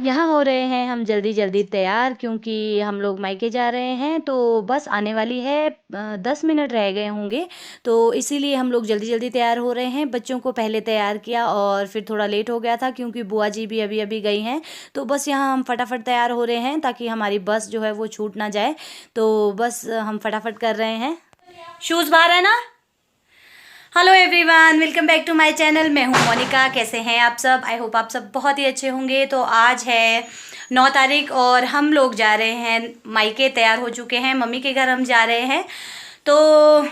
यहाँ हो रहे हैं हम जल्दी जल्दी तैयार, क्योंकि हम लोग मायके जा रहे हैं। तो बस आने वाली है, 10 मिनट रह गए होंगे। तो इसीलिए हम लोग जल्दी जल्दी तैयार हो रहे हैं। बच्चों को पहले तैयार किया और फिर थोड़ा लेट हो गया था, क्योंकि बुआ जी भी अभी अभी गई हैं। तो बस यहाँ हम फटाफट तैयार हो रहे हैं ताकि हमारी बस जो है वो छूट ना जाए। तो बस हम फटाफट कर रहे हैं। शूज़ बाहर है ना। Hello everyone, welcome back to my channel. मैं हूं मोनिका। कैसे हैं आप सब? आई होप आप सब बहुत ही अच्छे होंगे। तो आज है 9 तारीख और हम लोग जा रहे हैं मायके। तैयार हो चुके हैं, मम्मी के घर हम जा रहे हैं। तो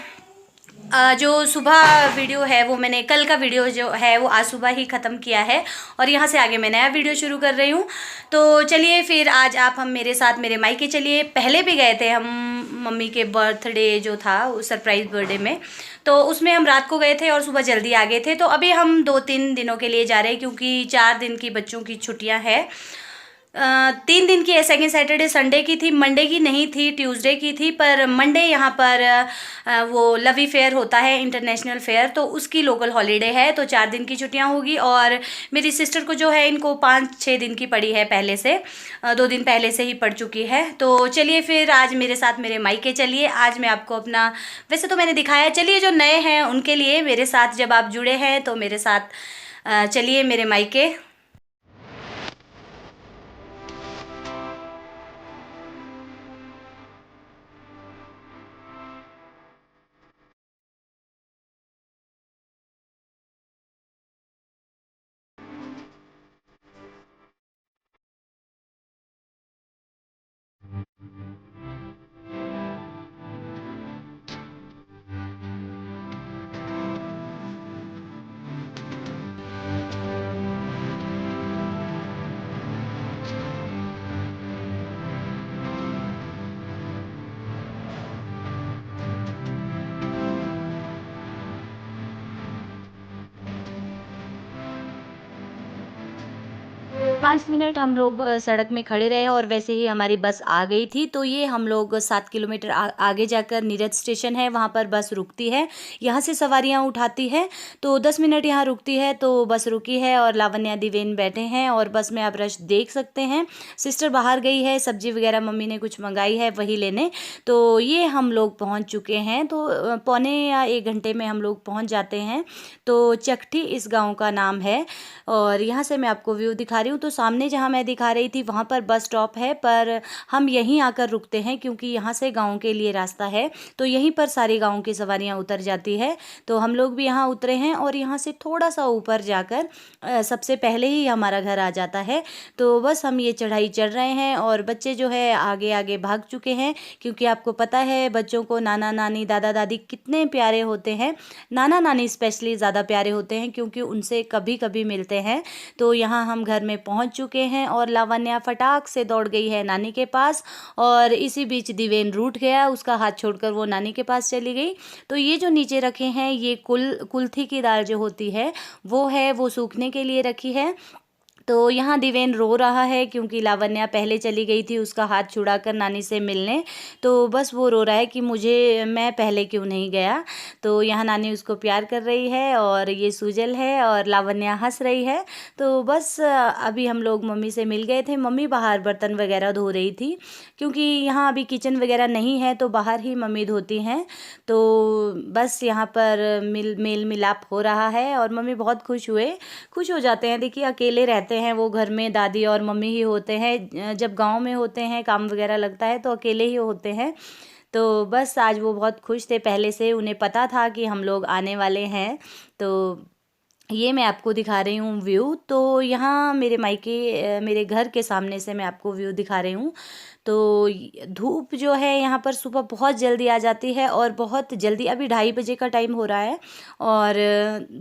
जो सुबह वीडियो है वो मैंने, कल का वीडियो जो है वो आज सुबह ही ख़त्म किया है और यहाँ से आगे मैं नया वीडियो शुरू कर रही हूँ। तो चलिए फिर आज आप हम मेरे साथ मेरे मायके चलिए। पहले भी गए थे हम मम्मी के बर्थडे जो था, सरप्राइज़ बर्थडे में। तो उसमें हम रात को गए थे और सुबह जल्दी आ गए थे। तो अभी हम 2-3 दिनों के लिए जा रहे हैं, क्योंकि 4 दिन की बच्चों की छुट्टियां हैं। 3 दिन की है, सेकेंड सैटरडे संडे की थी, मंडे की नहीं थी, ट्यूसडे की थी। पर मंडे यहाँ पर वो लवी फेयर होता है, इंटरनेशनल फेयर, तो उसकी लोकल हॉलीडे है। तो 4 दिन की छुट्टियाँ होगी। और मेरी सिस्टर को जो है इनको 5-6 दिन की पड़ी है पहले से, 2 दिन पहले से ही पड़ चुकी है। तो चलिए फिर आज मेरे साथ मेरे मायके चलिए। आज मैं आपको अपना, वैसे तो मैंने दिखाया, चलिए जो नए हैं उनके लिए, मेरे साथ जब आप जुड़े हैं तो मेरे साथ चलिए मेरे मायके। 5 मिनट हम लोग सड़क में खड़े रहे और वैसे ही हमारी बस आ गई थी। तो ये हम लोग 7 किलोमीटर आगे जाकर नीरज स्टेशन है, वहाँ पर बस रुकती है, यहाँ से सवारियाँ उठाती है। तो 10 मिनट यहाँ रुकती है। तो बस रुकी है और लावण्या दिवेन बैठे हैं और बस में आप रश देख सकते हैं। सिस्टर बाहर गई है, सब्जी वगैरह मम्मी ने कुछ मंगाई है वही लेने। तो ये हम लोग पहुँच चुके हैं। तो पौने या 1 घंटे में हम लोग पहुँच जाते हैं। तो चकठी इस गाँव का नाम है और यहाँ से मैं आपको व्यू दिखा रही हूँ। तो सामने जहाँ मैं दिखा रही थी वहाँ पर बस स्टॉप है, पर हम यहीं आकर रुकते हैं, क्योंकि यहाँ से गाँव के लिए रास्ता है। तो यहीं पर सारी गाँव की सवारियाँ उतर जाती है। तो हम लोग भी यहाँ उतरे हैं और यहाँ से थोड़ा सा ऊपर जाकर सबसे पहले ही हमारा घर आ जाता है। तो बस हम ये चढ़ाई चढ़ रहे हैं और बच्चे जो है आगे आगे भाग चुके हैं, क्योंकि आपको पता है बच्चों को नाना नानी दादा दादी कितने प्यारे होते हैं। नाना नानी स्पेशली ज़्यादा प्यारे होते हैं, क्योंकि उनसे कभी कभी मिलते हैं। तो यहाँ हम घर में पहुँच चुके हैं और लावण्या फटाक से दौड़ गई है नानी के पास और इसी बीच दिवेन रूठ गया, उसका हाथ छोड़कर वो नानी के पास चली गई। तो ये जो नीचे रखे हैं ये कुल्थी की दाल जो होती है वो सूखने के लिए रखी है। तो यहाँ दिवेन रो रहा है क्योंकि लावण्या पहले चली गई थी उसका हाथ छुड़ाकर नानी से मिलने। तो बस वो रो रहा है कि मैं पहले क्यों नहीं गया। तो यहाँ नानी उसको प्यार कर रही है और ये सुजल है और लावण्या हंस रही है। तो बस अभी हम लोग मम्मी से मिल गए थे। मम्मी बाहर बर्तन वगैरह धो रही थी क्योंकि यहाँ अभी किचन वगैरह नहीं है तो बाहर ही मम्मी धोती हैं। तो बस यहाँ पर मेल मिलाप हो रहा है और मम्मी बहुत खुश हो जाते हैं। देखिए अकेले रहते हैं वो, घर में दादी और मम्मी ही होते हैं। जब गांव में होते हैं काम वगैरह लगता है तो अकेले ही होते हैं। तो बस आज वो बहुत खुश थे, पहले से उन्हें पता था कि हम लोग आने वाले हैं। तो ये मैं आपको दिखा रही हूँ व्यू। तो यहाँ मेरे घर के सामने से मैं आपको व्यू दिखा रही हूँ। तो धूप जो है यहाँ पर सुबह बहुत जल्दी आ जाती है और बहुत जल्दी, अभी 2:30 बजे का टाइम हो रहा है और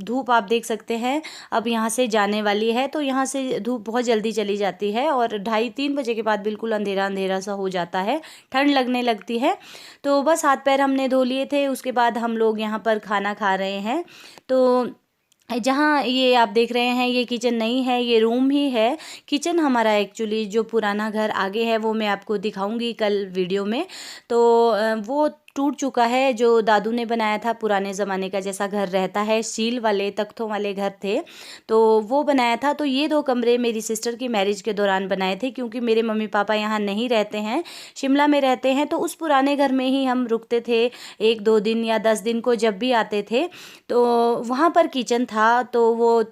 धूप आप देख सकते हैं अब यहाँ से जाने वाली है। तो यहाँ से धूप बहुत जल्दी चली जाती है और 2:30-3 बजे के बाद बिल्कुल अंधेरा अंधेरा सा हो जाता है, ठंड लगने लगती है। तो बस हाथ पैर हमने धो लिए थे, उसके बाद हम लोग यहाँ पर खाना खा रहे हैं। तो जहाँ ये आप देख रहे हैं ये किचन नहीं है, ये रूम ही है। किचन हमारा एक्चुअली जो पुराना घर आगे है वो मैं आपको दिखाऊंगी कल वीडियो में। तो वो टूट चुका है, जो दादू ने बनाया था पुराने ज़माने का जैसा घर रहता है, स्टील वाले तख्तों वाले घर थे, तो वो बनाया था। तो ये 2 कमरे मेरी सिस्टर की मैरिज के दौरान बनाए थे क्योंकि मेरे मम्मी पापा यहाँ नहीं रहते हैं, शिमला में रहते हैं। तो उस पुराने घर में ही हम रुकते थे 1-2 दिन या 10 दिन को जब भी आते थे। तो वहाँ पर किचन था तो वो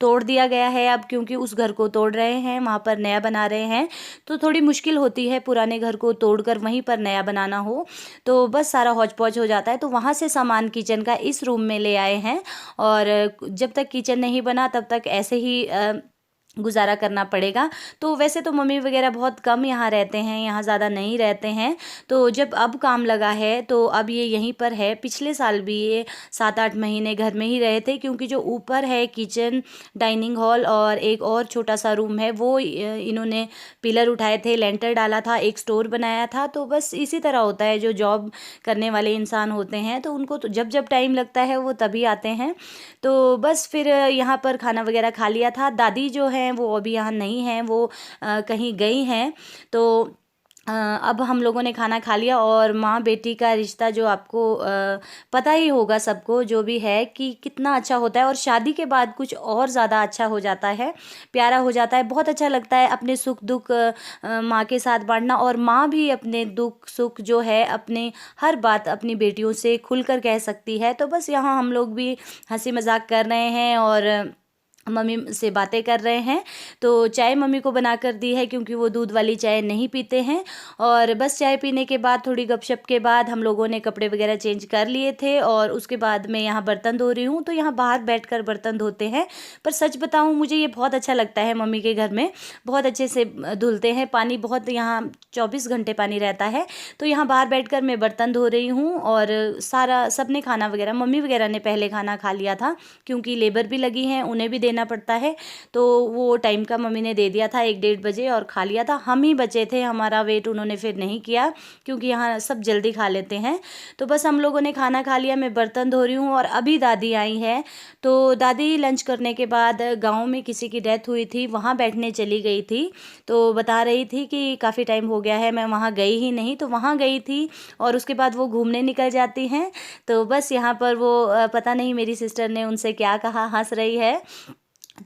तोड़ दिया गया है अब, क्योंकि उस घर को तोड़ रहे हैं, वहाँ पर नया बना रहे हैं। तो थोड़ी मुश्किल होती है पुराने घर को तोड़कर वहीं पर नया बनाना हो, तो बस सारा हौच पौच हो जाता है। तो वहाँ से सामान किचन का इस रूम में ले आए हैं और जब तक किचन नहीं बना तब तक ऐसे ही गुजारा करना पड़ेगा। तो वैसे तो मम्मी वगैरह बहुत कम यहाँ रहते हैं, यहाँ ज़्यादा नहीं रहते हैं। तो जब अब काम लगा है तो अब ये यहीं पर है। पिछले साल भी ये 7-8 महीने घर में ही रहे थे क्योंकि जो ऊपर है किचन, डाइनिंग हॉल और एक और छोटा सा रूम है वो इन्होंने पिलर उठाए थे, लेंटर डाला था, एक स्टोर बनाया था। तो बस इसी तरह होता है, जो जॉब करने वाले इंसान होते हैं तो उनको तो जब जब टाइम लगता है वो तभी आते हैं। तो बस फिर यहाँ पर खाना वगैरह खा लिया था। दादी जो है वो अभी यहाँ नहीं हैं, वो कहीं गई हैं। तो अब हम लोगों ने खाना खा लिया और माँ बेटी का रिश्ता जो आपको पता ही होगा सबको, जो भी है कि कितना अच्छा होता है और शादी के बाद कुछ और ज़्यादा अच्छा हो जाता है, प्यारा हो जाता है। बहुत अच्छा लगता है अपने सुख दुख माँ के साथ बांटना, और माँ भी अपने दुख सुख जो है अपने हर बात अपनी बेटियों से खुलकर कह सकती है। तो बस यहाँ हम लोग भी हंसी मजाक कर रहे हैं और मम्मी से बातें कर रहे हैं। तो चाय मम्मी को बना कर दी है क्योंकि वो दूध वाली चाय नहीं पीते हैं। और बस चाय पीने के बाद थोड़ी गपशप के बाद हम लोगों ने कपड़े वगैरह चेंज कर लिए थे और उसके बाद मैं यहाँ बर्तन धो रही हूँ। तो यहाँ बाहर बैठकर बर्तन धोते हैं, पर सच बताऊँ मुझे ये बहुत अच्छा लगता है। मम्मी के घर में बहुत अच्छे से धुलते हैं, पानी बहुत, यहाँ 24 घंटे पानी रहता है। तो यहाँ बाहर बैठकर मैं बर्तन धो रही हूँ और सबने खाना वगैरह, मम्मी वगैरह ने पहले खाना खा लिया था क्योंकि लेबर भी लगी हैं, उन्हें भी देना पड़ता है। तो वो टाइम का मम्मी ने दे दिया था 1-1:30 बजे और खा लिया था। हम ही बचे थे, हमारा वेट उन्होंने फिर नहीं किया क्योंकि यहाँ सब जल्दी खा लेते हैं। तो बस हम लोगों ने खाना खा लिया, मैं बर्तन धो रही हूँ और अभी दादी आई है। तो दादी लंच करने के बाद गाँव में किसी की डेथ हुई थी, वहाँ बैठने चली गई थी। तो बता रही थी कि काफ़ी टाइम हो गया है मैं वहाँ गई ही नहीं, तो वहाँ गई थी और उसके बाद वो घूमने निकल जाती हैं। तो बस यहाँ पर वो पता नहीं मेरी सिस्टर ने उनसे क्या कहा, हंस रही है।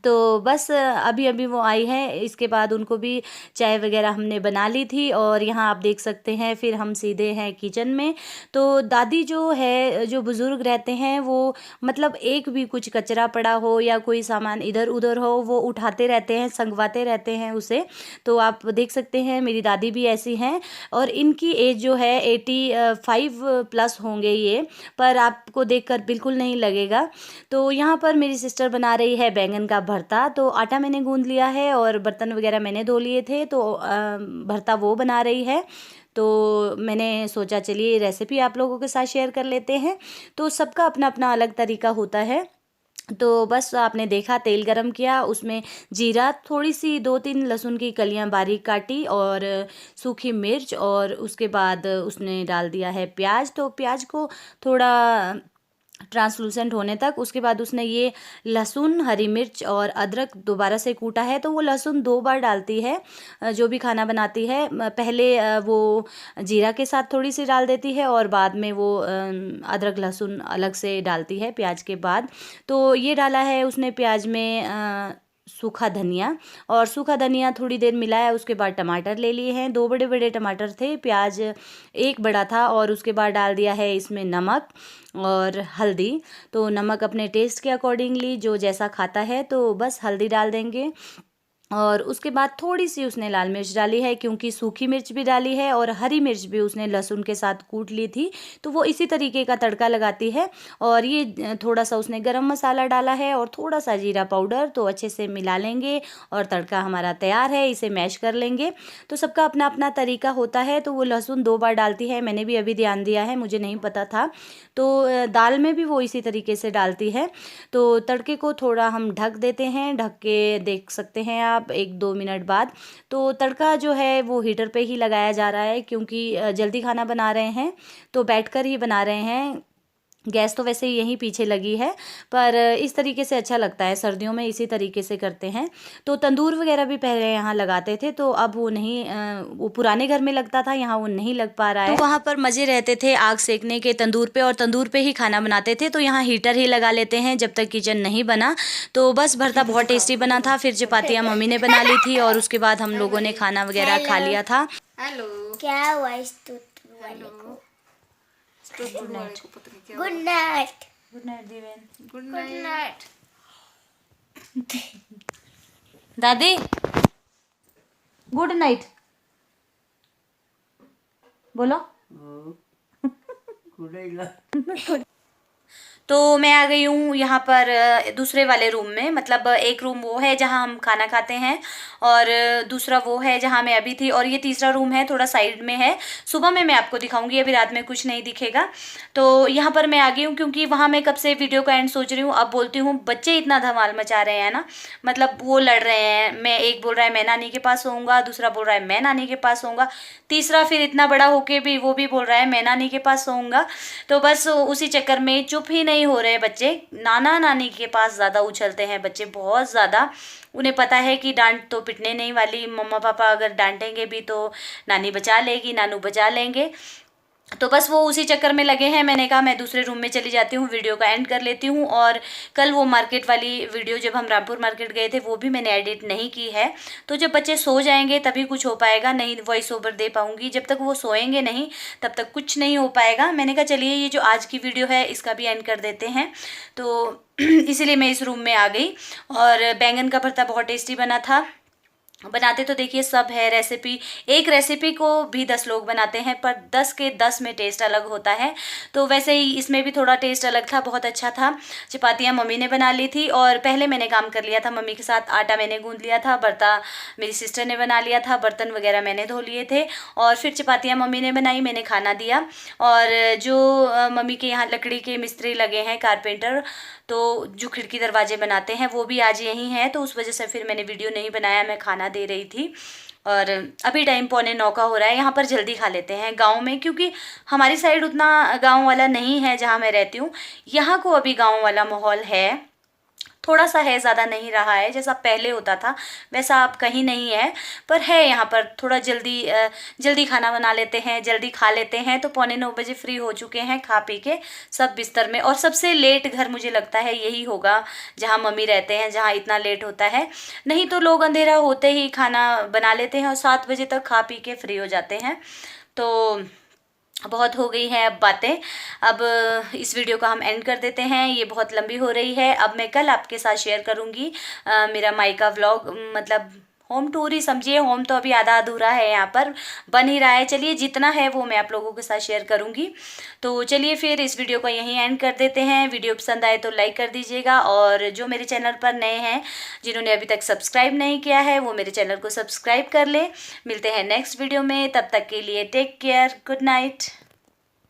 तो बस अभी अभी वो आई है, इसके बाद उनको भी चाय वगैरह हमने बना ली थी और यहाँ आप देख सकते हैं फिर हम सीधे हैं किचन में। तो दादी जो है, जो बुज़ुर्ग रहते हैं वो मतलब एक भी कुछ कचरा पड़ा हो या कोई सामान इधर उधर हो वो उठाते रहते हैं, संगवाते रहते हैं उसे। तो आप देख सकते हैं मेरी दादी भी ऐसी हैं और इनकी एज जो है 85+ होंगे ये, पर आपको देखकर बिल्कुल नहीं लगेगा। तो यहाँ पर मेरी सिस्टर बना रही है बैंगन का भरता। तो आटा मैंने गूंद लिया है और बर्तन वगैरह मैंने धो लिए थे, तो भरता वो बना रही है। तो मैंने सोचा चलिए रेसिपी आप लोगों के साथ शेयर कर लेते हैं। तो सबका अपना अपना अलग तरीका होता है। तो बस आपने देखा, तेल गरम किया, उसमें जीरा, थोड़ी सी 2-3 लहसुन की कलियां बारीक काटी और सूखी मिर्च, और उसके बाद उसने डाल दिया है प्याज। तो प्याज को थोड़ा ट्रांसलूसेंट होने तक। उसके बाद उसने ये लहसुन, हरी मिर्च और अदरक दोबारा से कूटा है, तो वो लहसुन 2 बार डालती है जो भी खाना बनाती है। पहले वो जीरा के साथ थोड़ी सी डाल देती है और बाद में वो अदरक लहसुन अलग से डालती है प्याज के बाद। तो ये डाला है उसने प्याज में सूखा धनिया, और सूखा धनिया थोड़ी देर मिलाया। उसके बाद टमाटर ले लिए हैं, 2 बड़े बड़े टमाटर थे, प्याज 1 बड़ा था, और उसके बाद डाल दिया है इसमें नमक और हल्दी। तो नमक अपने टेस्ट के अकॉर्डिंगली जो जैसा खाता है तो बस हल्दी डाल देंगे। और उसके बाद थोड़ी सी उसने लाल मिर्च डाली है, क्योंकि सूखी मिर्च भी डाली है और हरी मिर्च भी उसने लहसुन के साथ कूट ली थी, तो वो इसी तरीके का तड़का लगाती है। और ये थोड़ा सा उसने गरम मसाला डाला है और थोड़ा सा जीरा पाउडर, तो अच्छे से मिला लेंगे और तड़का हमारा तैयार है। इसे मैश कर लेंगे। तो सबका अपना अपना तरीका होता है। तो वो लहसुन 2 बार डालती है, मैंने भी अभी ध्यान दिया है, मुझे नहीं पता था। तो दाल में भी वो इसी तरीके से डालती है। तो तड़के को थोड़ा हम ढक देते हैं, ढक के देख सकते हैं आप 1-2 मिनट बाद। तो तड़का जो है वो हीटर पे ही लगाया जा रहा है, क्योंकि जल्दी खाना बना रहे हैं तो बैठकर ही बना रहे हैं। गैस तो वैसे ही यहीं पीछे लगी है, पर इस तरीके से अच्छा लगता है, सर्दियों में इसी तरीके से करते हैं। तो तंदूर वगैरह भी पहले यहाँ लगाते थे, तो अब वो नहीं, वो पुराने घर में लगता था, यहाँ वो नहीं लग पा रहा है। तो वहाँ पर मज़े रहते थे आग सेकने के तंदूर पे, और तंदूर पे ही खाना बनाते थे। तो यहाँ हीटर ही लगा लेते हैं जब तक किचन नहीं बना। तो बस भरता बहुत टेस्टी बना था। फिर चपातियाँ मम्मी ने बना ली थी और उसके बाद हम लोगों ने खाना वगैरह खा लिया था। हेलो, क्या हुआ इस तूतू वाले को? Good night. Good night. Good night दीवेन। Good good night. नाइट। दादी गुड नाइट बोलो। तो मैं आ गई हूँ यहाँ पर दूसरे वाले रूम में। मतलब एक रूम वो है जहाँ हम खाना खाते हैं, और दूसरा वो है जहाँ मैं अभी थी, और ये तीसरा रूम है, थोड़ा साइड में है। सुबह में मैं आपको दिखाऊंगी, अभी रात में कुछ नहीं दिखेगा। तो यहाँ पर मैं आ गई हूँ, क्योंकि वहाँ मैं कब से वीडियो का एंड सोच रही हूँ। अब बोलती हूँ, बच्चे इतना धमाल मचा रहे हैं ना, मतलब वो लड़ रहे हैं। मैं एक बोल रहा है मैं नानी के पास होऊंगा, दूसरा बोल रहा है मैं नानी के पास होऊंगा, तीसरा फिर इतना बड़ा होके भी वो भी बोल रहा है मैं नानी के पास होऊंगा। तो बस उसी चक्कर में चुप ही नहीं हो रहे बच्चे। नाना नानी के पास ज़्यादा उछलते हैं बच्चे, बहुत ज़्यादा। उन्हें पता है कि डांट तो पिटने नहीं वाली, मम्मा पापा अगर डांटेंगे भी तो नानी बचा लेगी, नानू बचा लेंगे। तो बस वो उसी चक्कर में लगे हैं। मैंने कहा मैं दूसरे रूम में चली जाती हूँ, वीडियो का एंड कर लेती हूँ। और कल वो मार्केट वाली वीडियो जब हम रामपुर मार्केट गए थे वो भी मैंने एडिट नहीं की है। तो जब बच्चे सो जाएंगे तभी कुछ हो पाएगा, नहीं वॉइस ओवर दे पाऊँगी। जब तक वो सोएंगे नहीं तब तक कुछ नहीं हो पाएगा। मैंने कहा चलिए ये जो आज की वीडियो है इसका भी एंड कर देते हैं। तो इसीलिए मैं इस रूम में आ गई। और बैंगन का भरता बहुत टेस्टी बना था। बनाते तो देखिए सब है रेसिपी, एक रेसिपी को भी 10 लोग बनाते हैं, पर 10 के 10 में टेस्ट अलग होता है। तो वैसे ही इसमें भी थोड़ा टेस्ट अलग था, बहुत अच्छा था। चपातियाँ मम्मी ने बना ली थी, और पहले मैंने काम कर लिया था मम्मी के साथ, आटा मैंने गूंद लिया था, बर्ता मेरी सिस्टर ने बना लिया था, बर्तन वगैरह मैंने धो लिए थे। और फिर चपातियाँ मम्मी ने बनाई, मैंने खाना दिया। और जो मम्मी के यहाँ लकड़ी के मिस्त्री लगे हैं, कारपेंटर, तो जो खिड़की दरवाजे बनाते हैं वो भी आज यहीं हैं। तो उस वजह से फिर मैंने वीडियो नहीं बनाया, मैं खाना दे रही थी। और अभी टाइम 8:45 का हो रहा है। यहाँ पर जल्दी खा लेते हैं गांव में, क्योंकि हमारी साइड उतना गांव वाला नहीं है जहाँ मैं रहती हूँ। यहाँ को अभी गांव वाला माहौल है, थोड़ा सा है, ज़्यादा नहीं रहा है। जैसा पहले होता था वैसा अब कहीं नहीं है, पर है यहाँ पर थोड़ा जल्दी खाना बना लेते हैं, जल्दी खा लेते हैं। तो 8:45 बजे फ्री हो चुके हैं खा पी के सब बिस्तर में। और सबसे लेट घर मुझे लगता है यही होगा जहाँ मम्मी रहते हैं, जहाँ इतना लेट होता है। नहीं तो लोग अंधेरा होते ही खाना बना लेते हैं और 7 बजे तक खा पी के फ्री हो जाते हैं। तो बहुत हो गई है अब बातें। अब इस वीडियो का हम एंड कर देते हैं, ये बहुत लंबी हो रही है। अब मैं कल आपके साथ शेयर करूँगी मेरा मायका व्लॉग, मतलब होम टूर ही समझिए। होम तो अभी आधा अधूरा है, यहाँ पर बन ही रहा है। चलिए जितना है वो मैं आप लोगों के साथ शेयर करूँगी। तो चलिए फिर इस वीडियो को यहीं एंड कर देते हैं। वीडियो पसंद आए तो लाइक कर दीजिएगा, और जो मेरे चैनल पर नए हैं, जिन्होंने अभी तक सब्सक्राइब नहीं किया है, वो मेरे चैनल को सब्सक्राइब कर ले। मिलते हैं नेक्स्ट वीडियो में, तब तक के लिए टेक केयर, गुड नाइट।